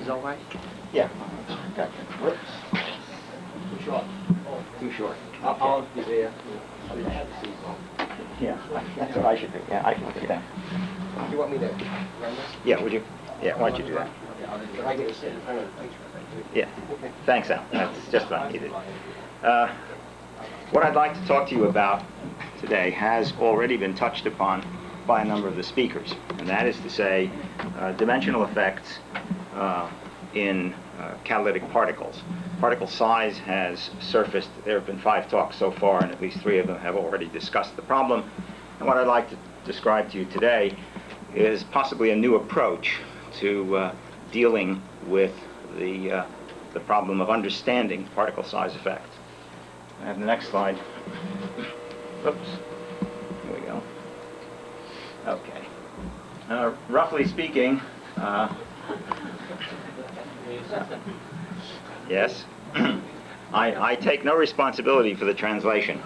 Is that right? Yeah. Gotcha. Whoops. Too short. Too short. I'll be there. I mean, I have to see. Yeah, that's what I should do. Yeah, I can look at that. You want me to run this? Yeah, would you? Yeah, why don't you do that? If I get to sit in front of the picture. Yeah. Thanks, Al. That's just what I needed. What I'd like to talk to you about today has already been touched upon by a number of the speakers, and that is to say dimensional effects in catalytic particles. Particle size has surfaced. There have been 5 talks so far, and at least 3 of them have already discussed the problem. And what I'd like to describe to you today is possibly a new approach to dealing with the problem of understanding particle size effects. I have the next slide. Oops. Here we go. Okay. Roughly speaking, yes, I take no responsibility for the translation.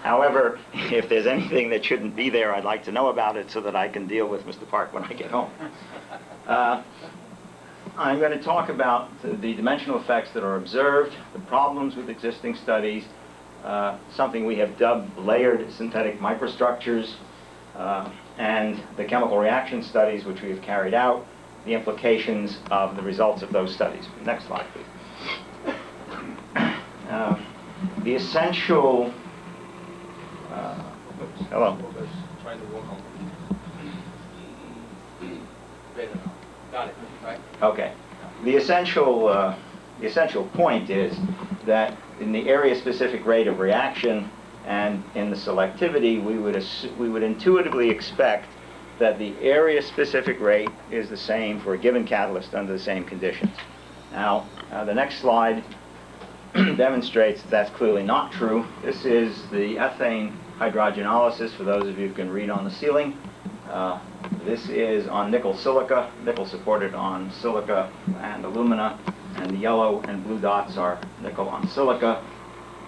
However, if there's anything that shouldn't be there, I'd like to know about it so that I can deal with Mr. Park when I get home. I'm going to talk about the dimensional effects that are observed, the problems with existing studies, something we have dubbed layered synthetic microstructures, and the chemical reaction studies which we have carried out, the implications of the results of those studies. Next slide, please. The essential... hello. Trying to work on. Got it. Right. Okay. The essential point is that in the area-specific rate of reaction and in the selectivity, we would intuitively expect that the area-specific rate is the same for a given catalyst under the same conditions. Now, the next slide demonstrates that that's clearly not true. This is the ethane hydrogenolysis, for those of you who can read on the ceiling. This is on nickel silica, nickel supported on silica and alumina, and the yellow and blue dots are nickel on silica.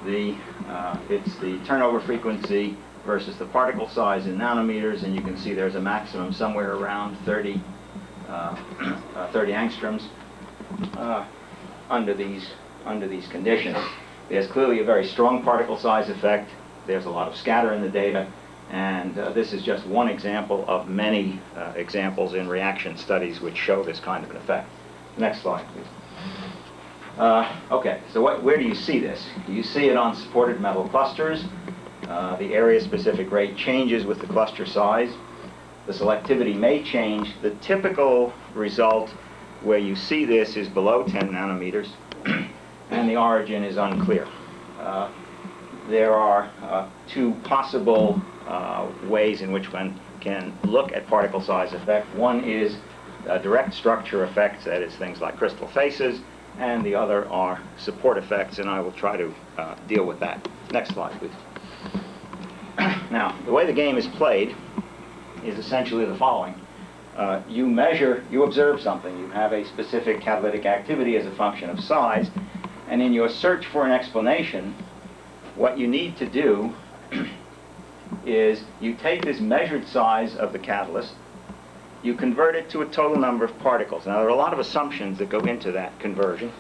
It's the turnover frequency versus the particle size in nanometers, and you can see there's a maximum somewhere around 30 angstroms under these conditions. There's clearly a very strong particle size effect. There's a lot of scatter in the data, and this is just one example of many examples in reaction studies which show this kind of an effect. Next slide, please. Okay, so where do you see this? You see it on supported metal clusters. The area-specific rate changes with the cluster size. The selectivity may change. The typical result where you see this is below 10 nanometers, and the origin is unclear. There are 2 possible ways in which one can look at particle size effect. One is direct structure effects, that is things like crystal faces, and the other are support effects, and I will try to deal with that. Next slide, please. Now, the way the game is played is essentially the following. You observe something. You have a specific catalytic activity as a function of size, and in your search for an explanation, what you need to do is you take this measured size of the catalyst, you convert it to a total number of particles. Now, there are a lot of assumptions that go into that conversion,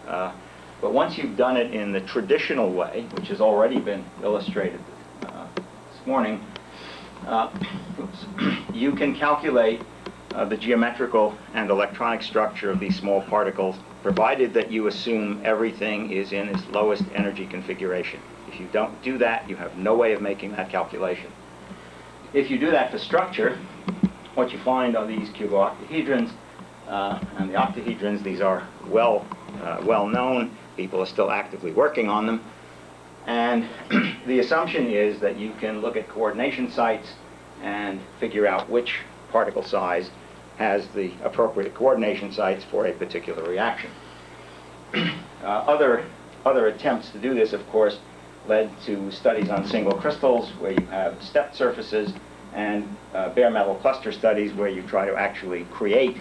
but once you've done it in the traditional way, which has already been illustrated this morning, you can calculate the geometrical and electronic structure of these small particles, provided that you assume everything is in its lowest energy configuration. If you don't do that, you have no way of making that calculation. If you do that for structure, what you find are these cubooctahedrons, and the octahedrons, these are well known. People are still actively working on them. And the assumption is that you can look at coordination sites and figure out which particle size has the appropriate coordination sites for a particular reaction. Other attempts to do this, of course, led to studies on single crystals where you have stepped surfaces, and bare metal cluster studies where you try to actually create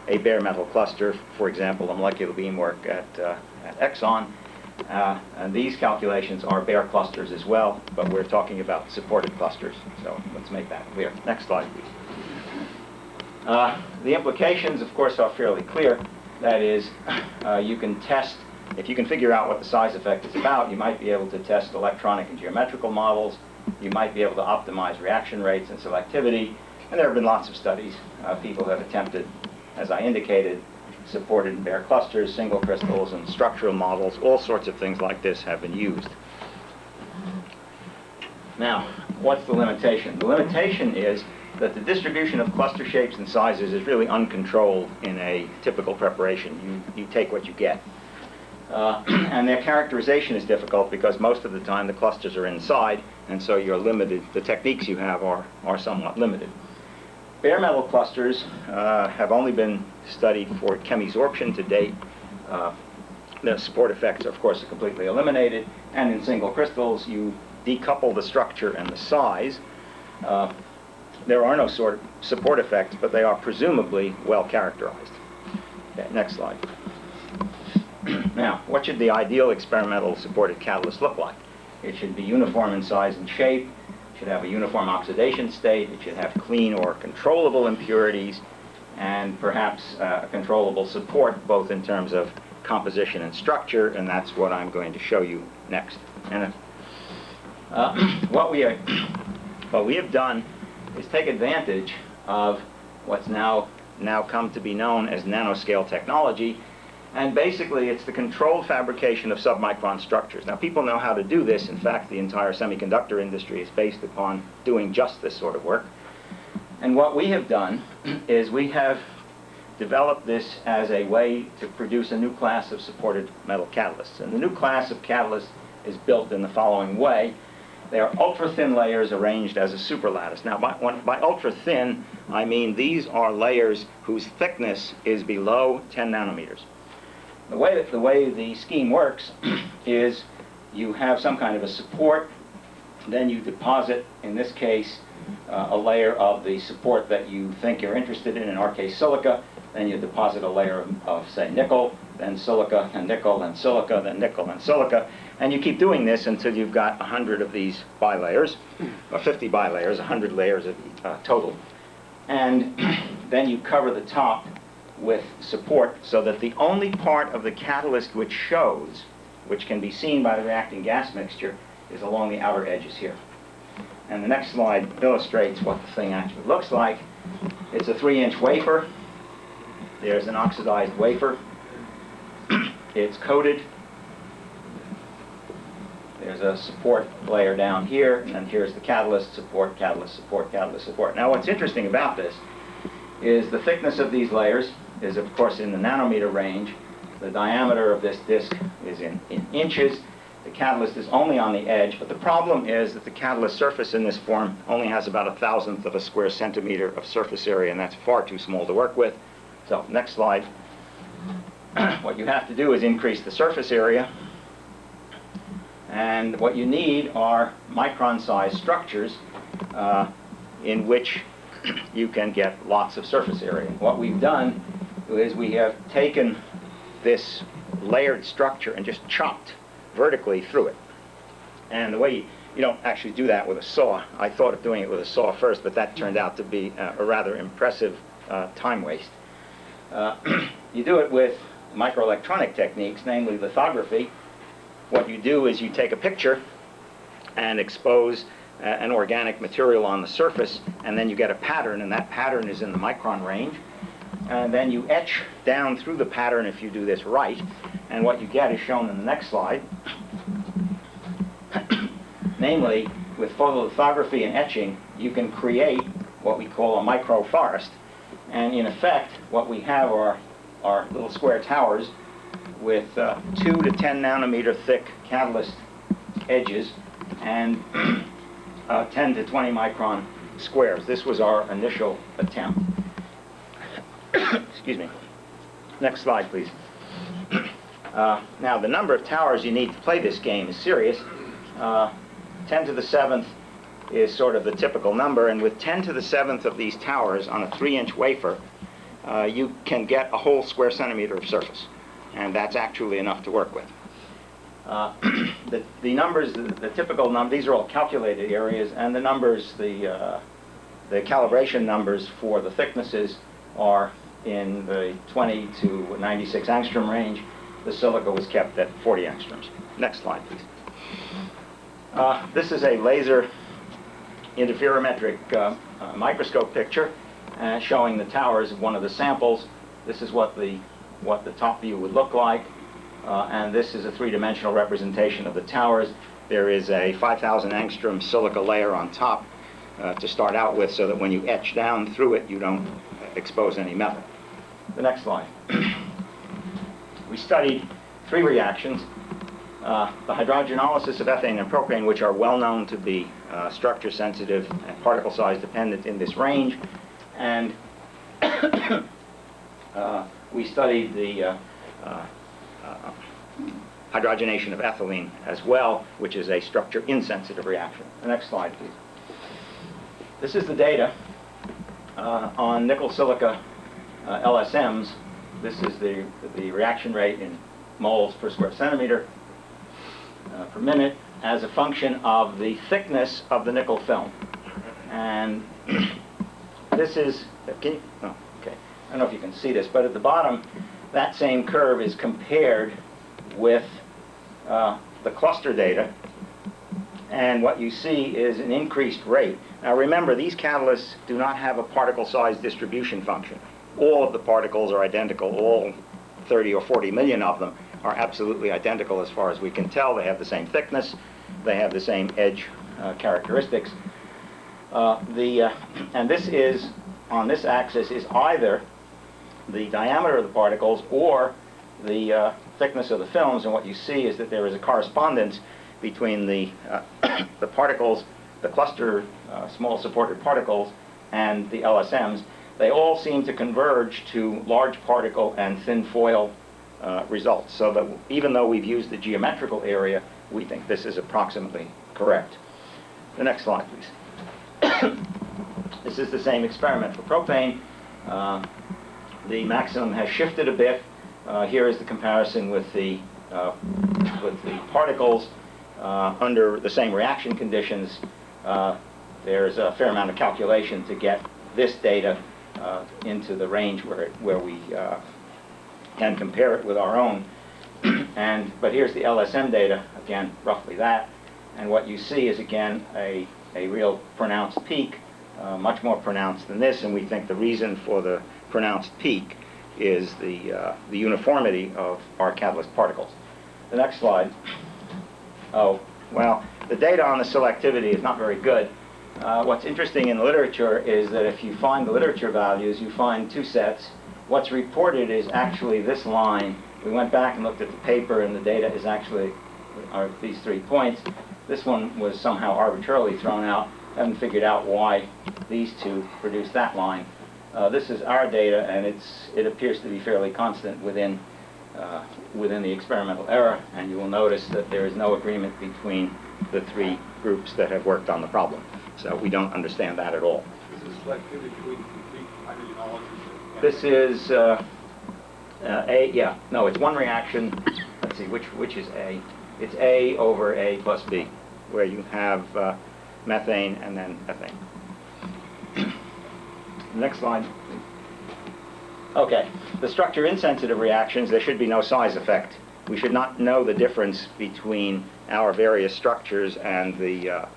a bare metal cluster, for example, the molecular beam work at Exxon. And these calculations are bare clusters as well, but we're talking about supported clusters, so let's make that clear. Next slide, please. The implications, of course, are fairly clear. That is, you can test, if you can figure out what the size effect is about, you might be able to test electronic and geometrical models. You might be able to optimize reaction rates and selectivity. And there have been lots of studies. People have attempted, as I indicated, supported in bare clusters, single crystals, and structural models. All sorts of things like this have been used. Now, what's the limitation? The limitation is that the distribution of cluster shapes and sizes is really uncontrolled in a typical preparation. You take what you get. And their characterization is difficult because most of the time the clusters are inside, and so you're limited. The techniques you have are somewhat limited. Bare metal clusters have only been studied for chemisorption to date. The support effects, of course, are completely eliminated, and in single crystals you decouple the structure and the size. There are no sort of support effects, but they are presumably well characterized. Okay, next slide. Now, what should the ideal experimental supported catalyst look like? It should be uniform in size and shape. It should have a uniform oxidation state. It should have clean or controllable impurities, and perhaps controllable support, both in terms of composition and structure, and that's what I'm going to show you next. And what we have done is take advantage of what's now come to be known as nanoscale technology, and basically it's the controlled fabrication of submicron structures. Now, people know how to do this. In fact, the entire semiconductor industry is based upon doing just this sort of work. And what we have done is we have developed this as a way to produce a new class of supported metal catalysts. And the new class of catalysts is built in the following way. They are ultra-thin layers arranged as a superlattice. Now, by ultra-thin, I mean these are layers whose thickness is below 10 nanometers. The way the scheme works is you have some kind of a support, then you deposit, in this case, a layer of the support that you think you're interested in our case silica, then you deposit a layer of say, nickel, then silica, and nickel, then silica, then nickel, and silica, and you keep doing this until you've got 100 of these bilayers, or 50 bilayers, 100 layers of total. And then you cover the top with support so that the only part of the catalyst which shows, which can be seen by the reacting gas mixture, is along the outer edges here. And the next slide illustrates what the thing actually looks like. It's a 3-inch wafer. There's an oxidized wafer. It's coated. There's a support layer down here, and then here's the catalyst, support, catalyst, support, catalyst, support. Now, what's interesting about this is the thickness of these layers is, of course, in the nanometer range. The diameter of this disk is in inches. The catalyst is only on the edge, but the problem is that the catalyst surface in this form only has about 1,000th of a square centimeter of surface area, and that's far too small to work with. So, next slide. What you have to do is increase the surface area, and what you need are micron-sized structures in which you can get lots of surface area. What we've done is we have taken this layered structure and just chopped vertically through it. And the way you don't actually do that with a saw. I thought of doing it with a saw first, but that turned out to be a rather impressive time waste. You do it with microelectronic techniques, namely lithography. What you do is you take a picture and expose an organic material on the surface, and then you get a pattern, and that pattern is in the micron range. And then you etch down through the pattern if you do this right, and what you get is shown in the next slide. Namely, with photolithography and etching, you can create what we call a microforest. And in effect, what we have are little square towers with 2 to 10 nanometer thick catalyst edges and 10 to 20 micron squares. This was our initial attempt. Excuse me. Next slide, please. Now, the number of towers you need to play this game is serious. 10 to the 7th is sort of the typical number, and with 10 to the 7th of these towers on a 3-inch wafer, you can get a whole square centimeter of surface, and that's actually enough to work with. The numbers, the typical numbers, these are all calculated areas, and the numbers, the calibration numbers for the thicknesses are in the 20 to 96 angstrom range. The silica was kept at 40 angstroms. Next slide, please. This is a laser interferometric microscope picture showing the towers of one of the samples. This is what the top view would look like, and this is a three-dimensional representation of the towers. There is a 5,000 angstrom silica layer on top to start out with, so that when you etch down through it, you don't expose any metal. The next slide. We studied three reactions. The hydrogenolysis of ethane and propane, which are well known to be structure sensitive and particle size dependent in this range. And we studied the hydrogenation of ethylene as well, which is a structure insensitive reaction. The next slide, please. This is the data on nickel silica LSMs. This is the reaction rate in moles per square centimeter per minute as a function of the thickness of the nickel film. And this is, okay. I don't know if you can see this, but at the bottom, that same curve is compared with the cluster data. And what you see is an increased rate. Now remember, these catalysts do not have a particle size distribution function. All of the particles are identical. All 30 or 40 million of them are absolutely identical as far as we can tell. They have the same thickness. They have the same edge characteristics. And this is, on this axis, is either the diameter of the particles or the thickness of the films. And what you see is that there is a correspondence between the particles, the cluster small supported particles, and the LSMs. They all seem to converge to large particle and thin foil results. So that even though we've used the geometrical area, we think this is approximately correct. The next slide, please. This is the same experiment for propane. The maximum has shifted a bit. Here is the comparison with the particles under the same reaction conditions. There's a fair amount of calculation to get this data into the range where we can compare it with our own. But here's the LSM data, again, roughly that. And what you see is, again, a real pronounced peak, much more pronounced than this. And we think the reason for the pronounced peak is the uniformity of our catalyst particles. The next slide. Oh, well, the data on the selectivity is not very good. What's interesting in the literature is that if you find the literature values, you find two sets. What's reported is actually this line. We went back and looked at the paper, and the data is actually these 3 points. This one was somehow arbitrarily thrown out. Haven't figured out why these two produce that line. This is our data, and it appears to be fairly constant within the experimental error, and you will notice that there is no agreement between the three groups that have worked on the problem. So we don't understand that at all. This is selectivity between complete hydrogenolysis. This is it's one reaction. Let's see, which is A? It's A over A plus B, where you have methane and then ethane. Next slide. Okay, the structure insensitive reactions, there should be no size effect. We should not know the difference between our various structures and the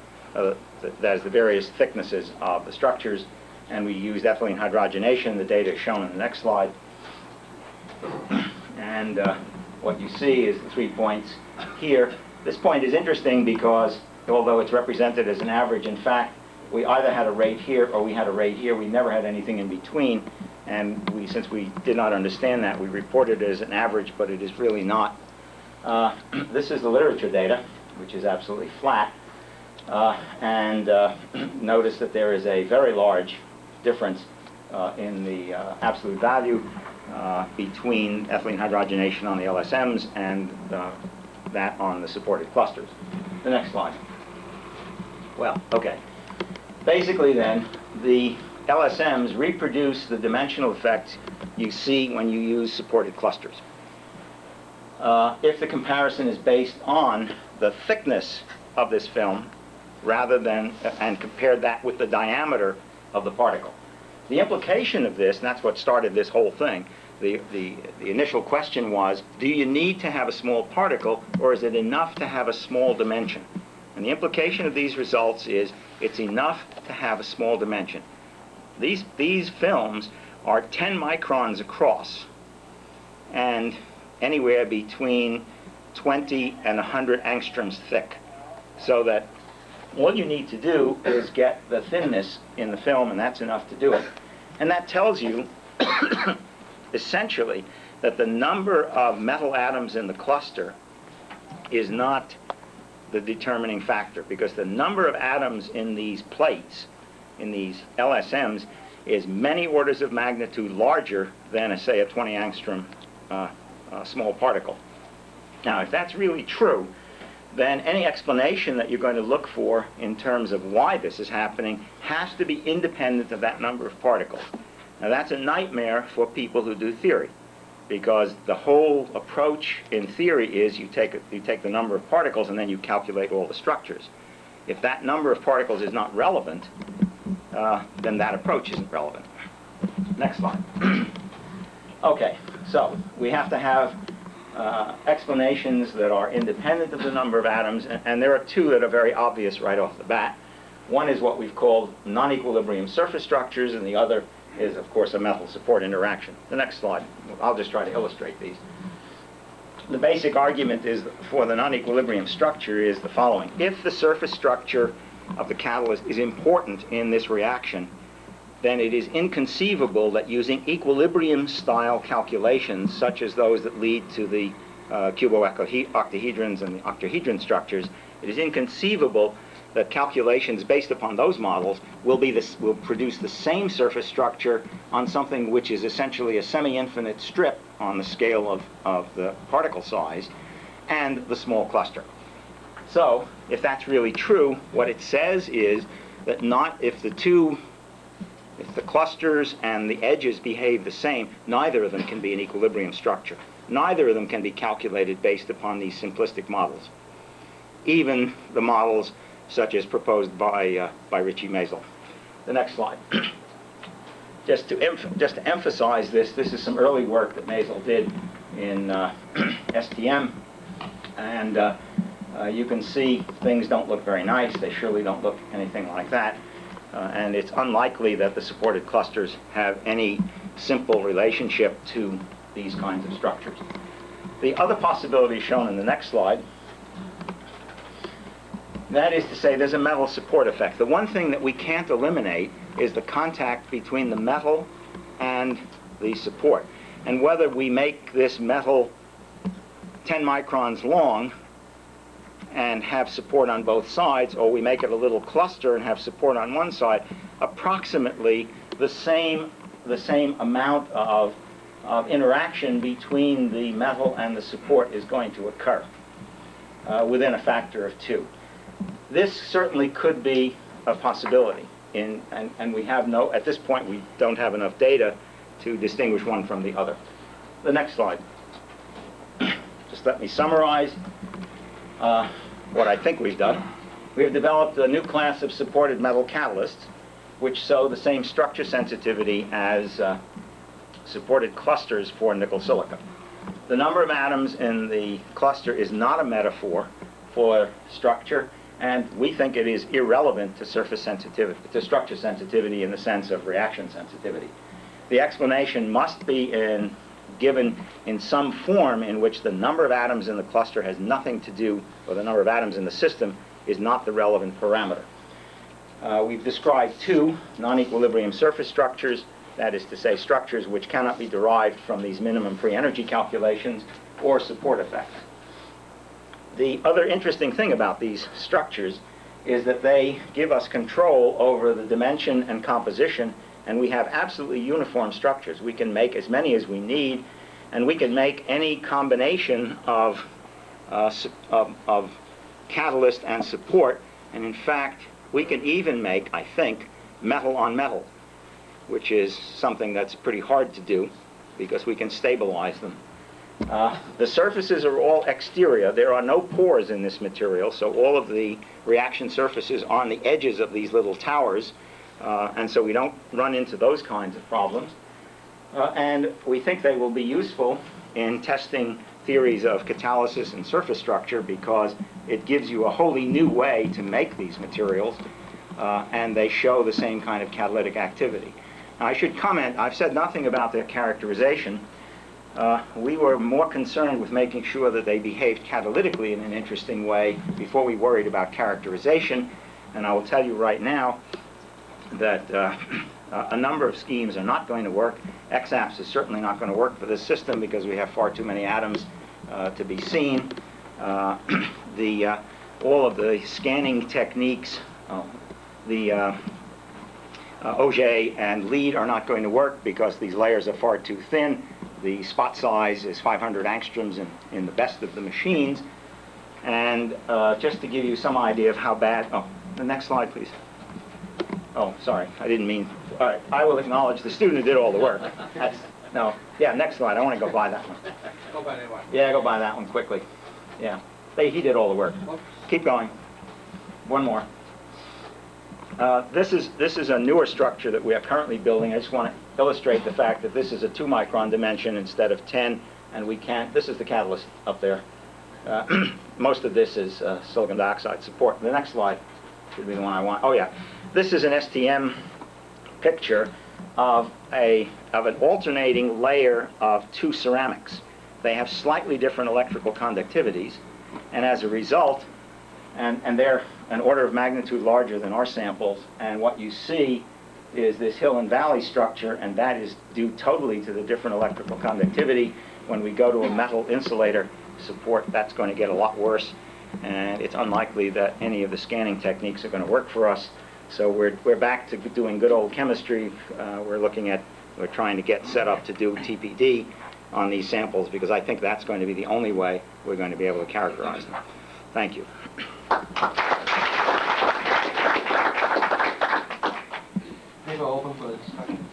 various thicknesses of the structures, and we used ethylene hydrogenation. The data is shown in the next slide. And what you see is the 3 points here. This point is interesting because although it's represented as an average, in fact, we either had a rate here or we had a rate here. We never had anything in between. And since we did not understand that, we reported it as an average, but it is really not. This is the literature data, which is absolutely flat. Notice that there is a very large difference in the absolute value between ethylene hydrogenation on the LSMs and that on the supported clusters. The next slide. Well, okay. Basically then, the LSMs reproduce the dimensional effects you see when you use supported clusters. If the comparison is based on the thickness of this film rather than, and compare that with the diameter of the particle. The implication of this, and that's what started this whole thing, the initial question was, do you need to have a small particle, or is it enough to have a small dimension? And the implication of these results is it's enough to have a small dimension. These films are 10 microns across and anywhere between 20 and 100 angstroms thick, so that all you need to do is get the thinness in the film, and that's enough to do it. And that tells you essentially that the number of metal atoms in the cluster is not the determining factor, because the number of atoms in these plates, in these LSMs, is many orders of magnitude larger than, say, a 20 angstrom small particle. Now, if that's really true, then any explanation that you're going to look for in terms of why this is happening has to be independent of that number of particles. Now, that's a nightmare for people who do theory, because the whole approach in theory is you take the number of particles and then you calculate all the structures. If that number of particles is not relevant, then that approach isn't relevant. Next slide. Okay, so we have to have explanations that are independent of the number of atoms, and there are two that are very obvious right off the bat. One is what we've called non-equilibrium surface structures, and the other is, of course, a metal support interaction. The next slide. I'll just try to illustrate these. The basic argument is for the non-equilibrium structure is the following. If the surface structure of the catalyst is important in this reaction, then it is inconceivable that using equilibrium-style calculations, such as those that lead to the cubo-octahedrons and the octahedron structures, it is inconceivable that calculations based upon those models will produce the same surface structure on something which is essentially a semi-infinite strip on the scale of the particle size and the small cluster. So, if that's really true, what it says is that if the clusters and the edges behave the same, neither of them can be an equilibrium structure. Neither of them can be calculated based upon these simplistic models, even the models such as proposed by Richie Maisel. The next slide. Just to emphasize this is some early work that Maisel did in STM, and you can see things don't look very nice. They surely don't look anything like that. And it's unlikely that the supported clusters have any simple relationship to these kinds of structures. The other possibility shown in the next slide, that is to say there's a metal support effect. The one thing that we can't eliminate is the contact between the metal and the support. And whether we make this metal 10 microns long and have support on both sides, or we make it a little cluster and have support on one side, approximately the same amount of interaction between the metal and the support is going to occur within a factor of 2. This certainly could be a possibility, and we have at this point we don't have enough data to distinguish one from the other. The next slide. Just let me summarize what I think we've done. We have developed a new class of supported metal catalysts which show the same structure sensitivity as supported clusters for nickel silica. The number of atoms in the cluster is not a metaphor for structure, and we think it is irrelevant to surface sensitivity, to structure sensitivity in the sense of reaction sensitivity. The explanation must be given in some form in which the number of atoms in the cluster has nothing to do, or the number of atoms in the system is not the relevant parameter. We've described 2 non-equilibrium surface structures, that is to say structures which cannot be derived from these minimum free energy calculations or support effects. The other interesting thing about these structures is that they give us control over the dimension and composition, and we have absolutely uniform structures. We can make as many as we need, and we can make any combination of catalyst and support, and in fact we can even make, I think, metal on metal, which is something that's pretty hard to do because we can stabilize them. The surfaces are all exterior. There are no pores in this material, so all of the reaction surfaces on the edges of these little towers And so we don't run into those kinds of problems. And we think they will be useful in testing theories of catalysis and surface structure because it gives you a wholly new way to make these materials, and they show the same kind of catalytic activity. Now, I should comment, I've said nothing about their characterization. We were more concerned with making sure that they behaved catalytically in an interesting way before we worried about characterization, and I will tell you right now that a number of schemes are not going to work. XAPS is certainly not going to work for this system because we have far too many atoms to be seen. All of the scanning techniques, the Auger and lead are not going to work because these layers are far too thin. The spot size is 500 angstroms in the best of the machines. And just to give you some idea of how bad, oh, the next slide, please. Oh, sorry, I didn't mean, all right, I will acknowledge the student who did all the work. No, yeah, next slide, I want to go buy that one. Go by that one. Yeah, go buy that one quickly. Yeah, he did all the work. Keep going. One more. This is a newer structure that we are currently building. I just want to illustrate the fact that this is a 2-micron dimension instead of 10, and we can't, this is the catalyst up there. Most of this is silicon dioxide support. The next slide should be the one I want. Oh yeah, this is an STM picture of an alternating layer of 2 ceramics. They have slightly different electrical conductivities, and as a result, and they're an order of magnitude larger than our samples, and what you see is this hill and valley structure, and that is due totally to the different electrical conductivity. When we go to a metal insulator support, that's going to get a lot worse, and it's unlikely that any of the scanning techniques are going to work for us. So we're back to doing good old chemistry. We're trying to get set up to do TPD on these samples because I think that's going to be the only way we're going to be able to characterize them. Thank you. Paper open for the discussion.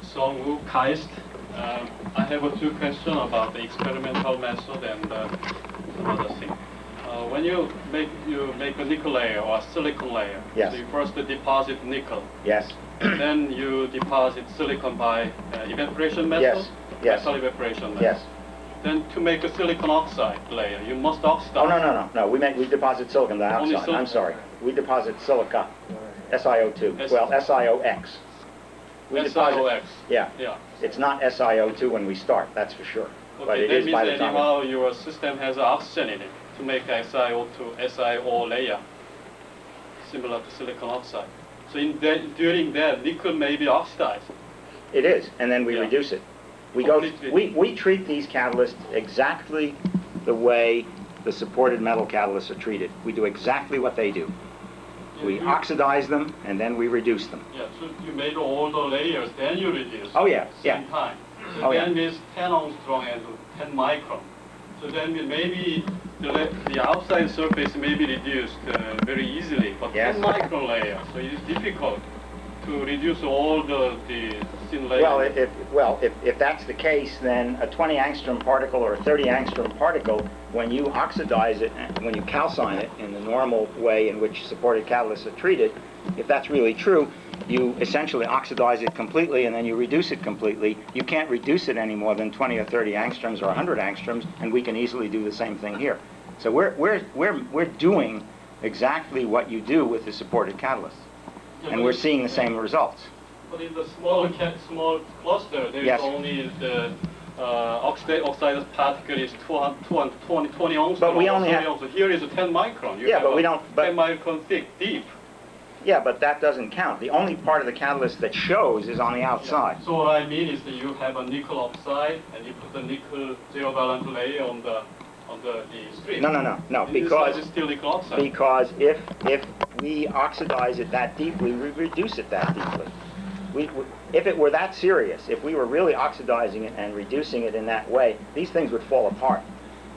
So, Wu Kaist, I have 2 questions about the experimental method and some other thing. When you make a nickel layer or a silicon layer, yes. So you first deposit nickel. Yes. And then you deposit silicon by evaporation method? Yes. Yes. Metal evaporation method. Yes. Then to make a silicon oxide layer, you must oxidize. Oh, no. We deposit silicon dioxide. Silicon. I'm sorry. We deposit silica, SiO2. Well, SiOX. SiOX. Yeah. Yeah. It's not SiO2 when we start, that's for sure. Okay, But it that is means by the time. anyhow your system has oxygen in it to make SiO2, SiO layer, similar to silicon oxide. So during that, nickel may be oxidized. It is, and then we Yeah. reduce it. Completely. We treat these catalysts exactly the way the supported metal catalysts are treated. We do exactly what they do. We oxidize them, and then we reduce them. Yeah, so you made all the layers, then you reduce. Oh, yeah, Same yeah. time. So Oh, yeah. then it's 10 angstrom and 10 micron. So then maybe the outside surface may be reduced very easily, but Yes. 10 micron layer, so it's difficult to reduce all the thin layers. Well, if that's the case, then a 20 angstrom particle or a 30 angstrom particle, when you oxidize it, when you calcine it in the normal way in which supported catalysts are treated, if that's really true, you essentially oxidize it completely and then you reduce it completely. You can't reduce it any more than 20 or 30 angstroms or 100 angstroms, and we can easily do the same thing here. So we're doing exactly what you do with the supported catalysts, Yeah, and but we're seeing the same results. But in the small cluster, there is Yes. only the oxidized particle is 20 angstrom. But we or only 30 have- angstrom. Here is 10 micron. You Yeah, have but we a don't- but- 10 micron thick, deep. Yeah, but that doesn't count. The only part of the catalyst that shows is on the outside. So what I mean is that you have a nickel oxide and you put the nickel zero valence layer on the strip. No, And because this is still nickel oxide. because if we oxidize it that deeply, we reduce it that deeply. If it were that serious, if we were really oxidizing it and reducing it in that way, these things would fall apart.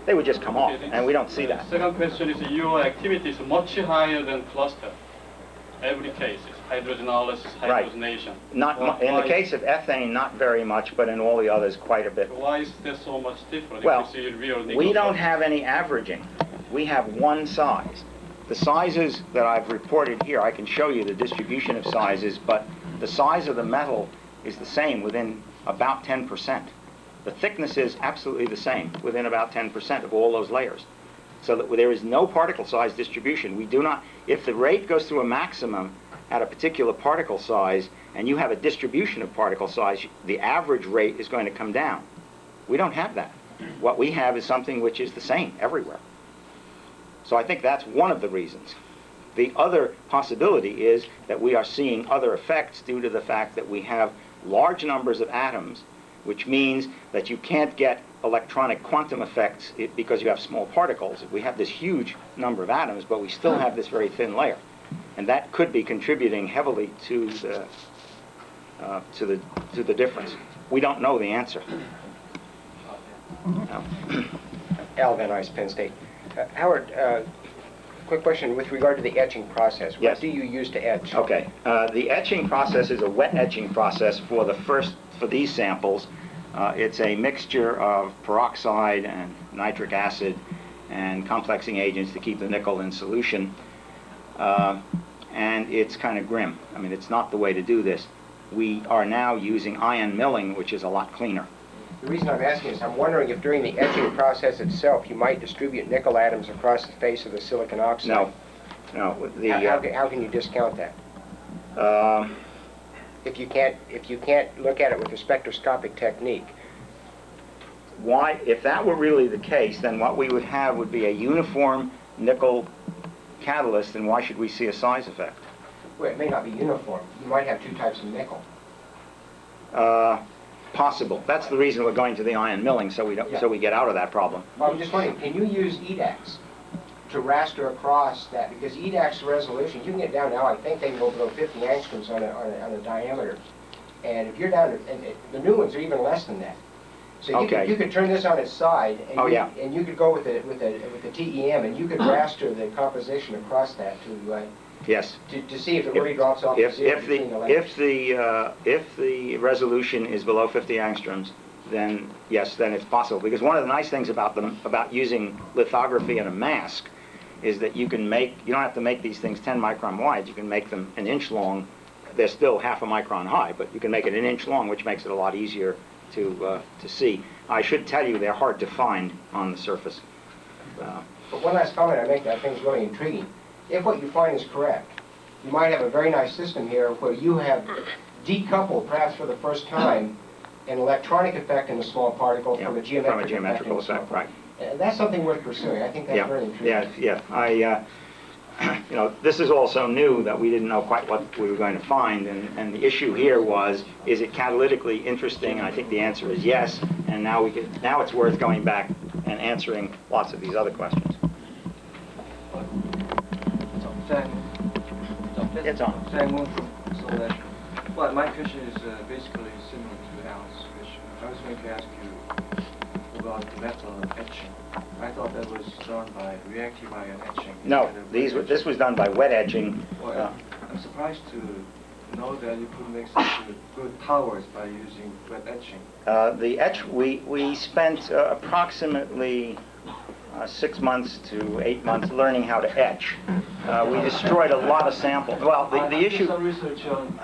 They would just come off, Okay, and we don't see that. Second question is your activity is much higher than cluster. Every case is hydrogenolysis, Right. hydrogenation. Not in the case of ethane, not very much, but in all the others, quite a bit. Why is there so much different? Well, if you see real nickel we don't oxide? have any averaging. We have one size. the sizes that I've reported here, I can show you the distribution of sizes, but the size of the metal is the same within about 10%. The thickness is absolutely the same within about 10% of all those layers. So that there is no particle size distribution. We do not, if the rate goes through a maximum at a particular particle size, and you have a distribution of particle size, the average rate is going to come down. We don't have that. What we have is something which is the same everywhere. So I think that's one of the reasons. The other possibility is that we are seeing other effects due to the fact that we have large numbers of atoms, which means that you can't get electronic quantum effects because you have small particles. We have this huge number of atoms, but we still have this very thin layer. And that could be contributing heavily to the difference. We don't know the answer. No. Al Van Nuys, Penn State. Howard, quick question with regard to the etching process. Yes. What do you use to etch? Okay. The etching process is a wet etching process for these samples. It's a mixture of peroxide and nitric acid and complexing agents to keep the nickel in solution. And it's kind of grim. I mean, it's not the way to do this. We are now using ion milling, which is a lot cleaner. The reason I'm asking is I'm wondering if during the etching process itself you might distribute nickel atoms across the face of the silicon oxide. No. How can you discount that? If you can't look at it with a spectroscopic technique. Why, if that were really the case, then what we would have would be a uniform nickel catalyst, and why should we see a size effect? Well, it may not be uniform. You might have two types of nickel. Possible. That's the reason we're going to the ion milling, so we get out of that problem. Well, I'm just wondering, can you use EDAX to raster across that? Because EDAX resolution, you can get down now, I think they can go below 50 angstroms on a diameter. And if you're down, and the new ones are even less than that. So you could turn this on its side, and, and you could go with the TEM, and you could raster the composition across that to yes. To see if it really drops off to zero between the layers. If the resolution is below 50 angstroms, then yes, then it's possible. Because one of the nice things about using lithography in a mask is that you don't have to make these things 10 micron wide. You can make them an inch long. They're still half a micron high, but you can make it an inch long, which makes it a lot easier to see. I should tell you they're hard to find on the surface. But one last comment I make that I think is really intriguing. If what you find is correct, you might have a very nice system here where you have decoupled, perhaps for the first time, an electronic effect in a small particle from a geometrical effect. Right. And that's something worth pursuing. I think that's very intriguing. This is all so new that we didn't know quite what we were going to find, and the issue here was, is it catalytically interesting? And I think the answer is yes, and now it's worth going back and answering lots of these other questions. It's on. Well, my question is basically similar to Al's question. I was going to ask you about the metal etching. I thought that was done by reactive ion etching. No, this was done by wet etching. Well, I'm surprised to know that you could make such good powers by using wet etching. We spent approximately 6 months to 8 months learning how to etch. We destroyed a lot of samples. Well, the issue. Some research on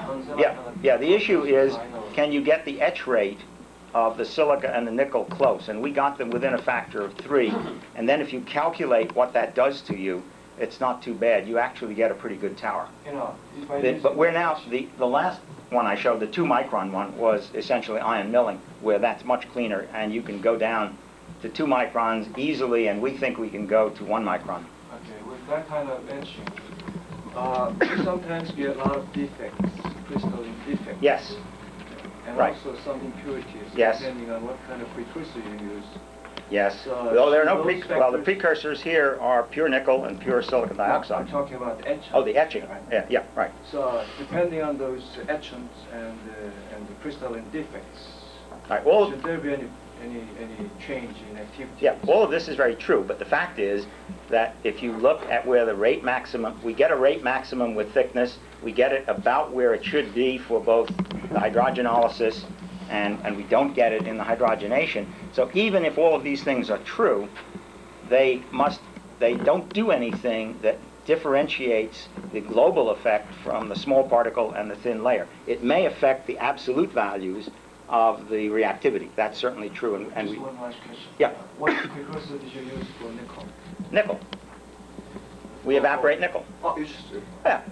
the issue is, can you get the etch rate of the silica and the nickel close? And we got them within a factor of 3. And then if you calculate what that does to you, it's not too bad. You actually get a pretty good tower. But we're now the last one I showed, the 2 micron one, was essentially ion milling, where that's much cleaner, and you can go down to 2 microns easily, and we think we can go to 1 micron. Okay, with that kind of etching, you sometimes get a lot of defects, crystalline defects. Yes. And right. also some impurities, yes. Depending on what kind of precursor you use. Yes. Well, there are no the precursors here are pure nickel and pure silicon dioxide. I'm talking about the etching. Oh, the etching. Right. Yeah, right. So depending on those etchants and the crystalline defects, right. Well, should there be any change in activity? Yeah, all of this is very true, but the fact is that if you look at where the rate maximum, we get a rate maximum with thickness, we get it about where it should be for both the hydrogenolysis and we don't get it in the hydrogenation. So even if all of these things are true, they don't do anything differentiates the global effect from the small particle and the thin layer. It may affect the absolute values of the reactivity. That's certainly true. And Just one last question. Yeah. What precursor did you use for nickel? nickel. We evaporate nickel. Oh, you just... Yeah,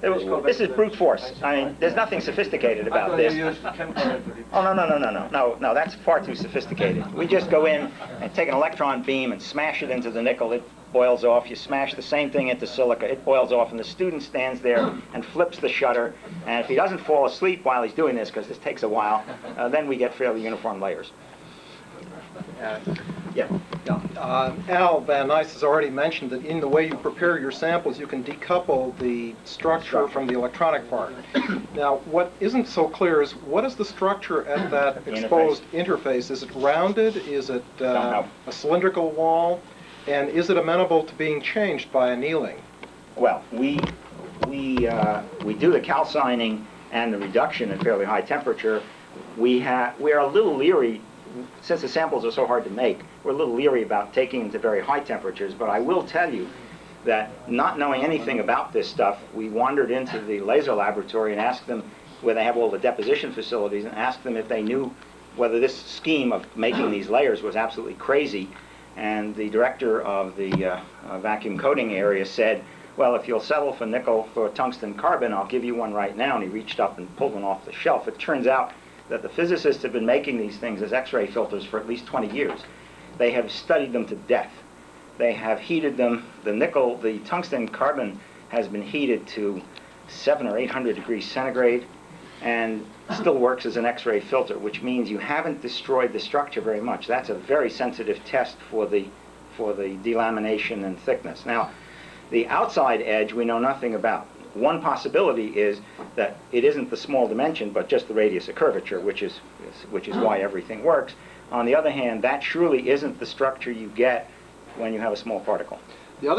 this is brute force. I mean, there's nothing sophisticated about this. I thought you used chemical method. Oh, no, that's far too sophisticated. We just go in and take an electron beam and smash it into the nickel. It boils off. You smash the same thing into silica. It boils off, and the student stands there and flips the shutter. And if he doesn't fall asleep while he's doing this, because this takes a while, then we get fairly uniform layers. Yeah. Al Van Nuys has already mentioned that in the way you prepare your samples, you can decouple the structure from the electronic part. Now, what isn't so clear is what is the structure at that exposed interface? Is it rounded? Is it a cylindrical wall? And is it amenable to being changed by annealing? Well, we do the calcining and the reduction at fairly high temperature. We are a little leery. Since the samples are so hard to make, we're a little leery about taking them to very high temperatures, but I will tell you that not knowing anything about this stuff, we wandered into the laser laboratory and asked them, where they have all the deposition facilities, and asked them if they knew whether this scheme of making these layers was absolutely crazy. And the director of the vacuum coating area said, well, if you'll settle for nickel for tungsten carbon, I'll give you one right now. And he reached up and pulled one off the shelf. It turns out that the physicists have been making these things as X-ray filters for at least 20 years. They have studied them to death. They have heated them. The tungsten carbon has been heated to 700 or 800 degrees centigrade and still works as an X-ray filter, which means you haven't destroyed the structure very much. That's a very sensitive test for the delamination and thickness. Now, the outside edge we know nothing about. One possibility is that it isn't the small dimension, but just the radius of curvature, which is why everything works. On the other hand, that surely isn't the structure you get when you have a small particle. The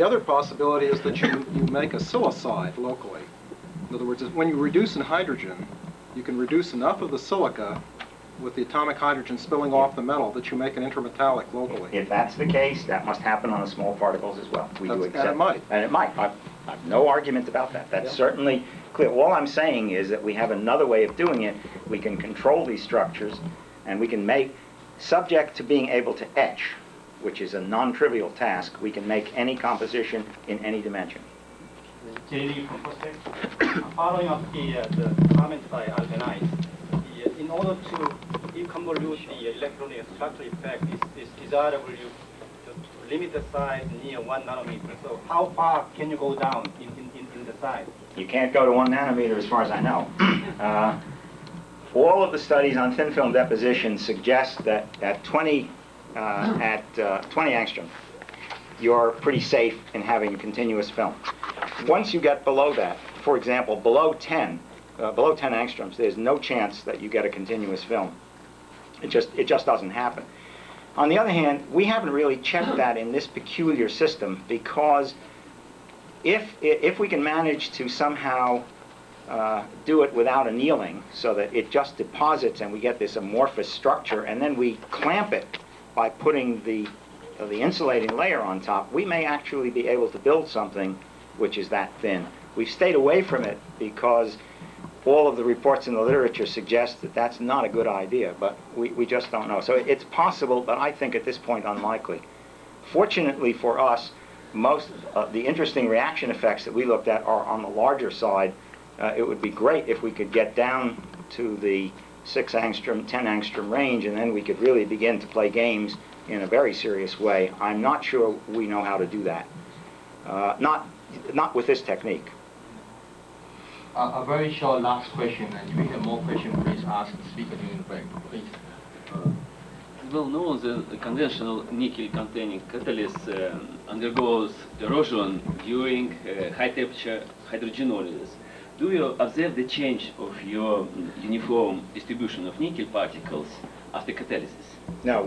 other possibility is that you make a silicide locally. In other words, when you reduce in hydrogen, you can reduce enough of the silica with the atomic hydrogen spilling off the metal that you make an intermetallic locally. If that's the case, that must happen on the small particles as well. We do accept. And it might. And it might. I've no argument about that. That's certainly clear. All I'm saying is that we have another way of doing it. We can control these structures, and we can make, subject to being able to etch, which is a non-trivial task, we can make any composition in any dimension. J.D. from Postec. Following up the comment by Al Van Nuys, in order to deconvolute the electronic structure effect, is desirable you to limit the size near 1 nanometer. So how far can you go down in the size? You can't go to 1 nanometer as far as I know. All of the studies on thin film deposition suggest that at 20 angstrom, you're pretty safe in having a continuous film. Once you get below that, for example, below 10 angstroms, there's no chance that you get a continuous film. It just doesn't happen. On the other hand, we haven't really checked that in this peculiar system, because if we can manage to somehow do it without annealing, so that it just deposits and we get this amorphous structure, and then we clamp it by putting the insulating layer on top, we may actually be able to build something which is that thin. We've stayed away from it because all of the reports in the literature suggest that that's not a good idea, but we just don't know. So it's possible, but I think at this point unlikely. Fortunately for us, most of the interesting reaction effects that we looked at are on the larger side. It would be great if we could get down to the 6 angstrom, 10 angstrom range, and then we could really begin to play games in a very serious way. I'm not sure we know how to do that. Not with this technique. A very short last question, and if you have more questions, please ask the speaker during the break. Please. Well known that the conventional nickel-containing catalyst undergoes erosion during high-temperature hydrogenolysis. Do you observe the change of your uniform distribution of nickel particles after catalysis? No,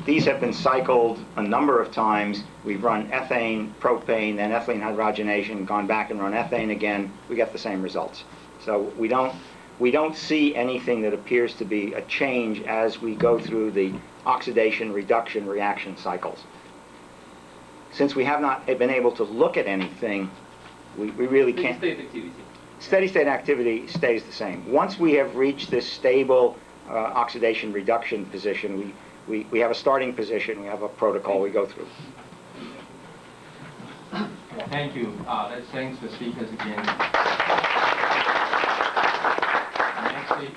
these have been cycled a number of times. We've run ethane, propane, then ethylene hydrogenation, gone back and run ethane again. We get the same results. So we don't see anything that appears to be a change as we go through the oxidation reduction reaction cycles. since we have not been able to look at anything, we really can't. State activity. Steady state activity stays the same. Once we have reached this stable oxidation reduction position, we have a starting position, we have a protocol we go through. Thank you. Let's thank the speakers again. Next week.